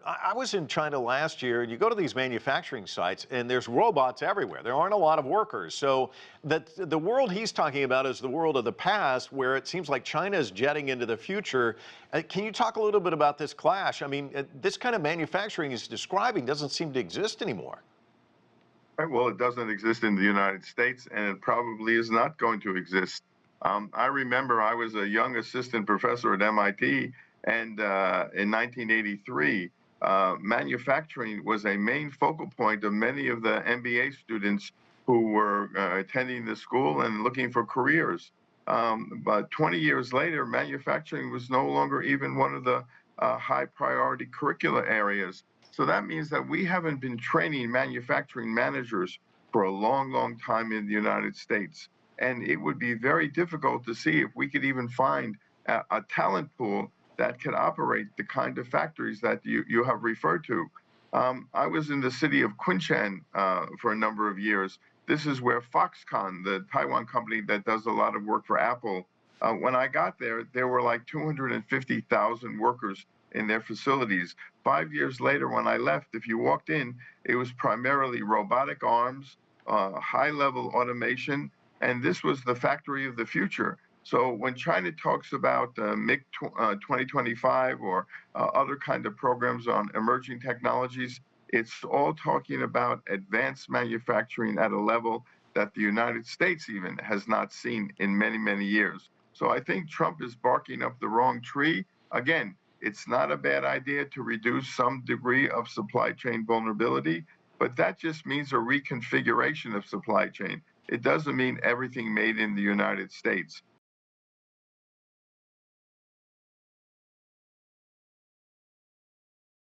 I was in China last year, and you go to these manufacturing sites, and there's robots everywhere. There aren't a lot of workers. So the world he's talking about is the world of the past, where it seems like China is jetting into the future. Can you talk a little bit about this clash? I mean, this kind of manufacturing he's describing doesn't seem to exist anymore. Right, well, it doesn't exist in the United States, and it probably is not going to exist. I remember I was a young assistant professor at MIT, and in 1983, manufacturing was a main focal point of many of the MBA students who were attending the school and looking for careers. But 20 years later, manufacturing was no longer even one of the high priority curricular areas. So that means that we haven't been training manufacturing managers for a long, long time in the United States. And it would be very difficult to see if we could even find a talent pool that could operate the kind of factories that you have referred to. I was in the city of Quincy for a number of years. This is where Foxconn, the Taiwan company that does a lot of work for Apple, when I got there, there were like 250,000 workers in their facilities. 5 years later, when I left, if you walked in, it was primarily robotic arms, high-level automation, and this was the factory of the future. So when China talks about MIG 2025 or other kind of programs on emerging technologies, it's all talking about advanced manufacturing at a level that the United States even has not seen in many, many years. So I think Trump is barking up the wrong tree. Again, it's not a bad idea to reduce some degree of supply chain vulnerability, but that just means a reconfiguration of supply chain. It doesn't mean everything made in the United States.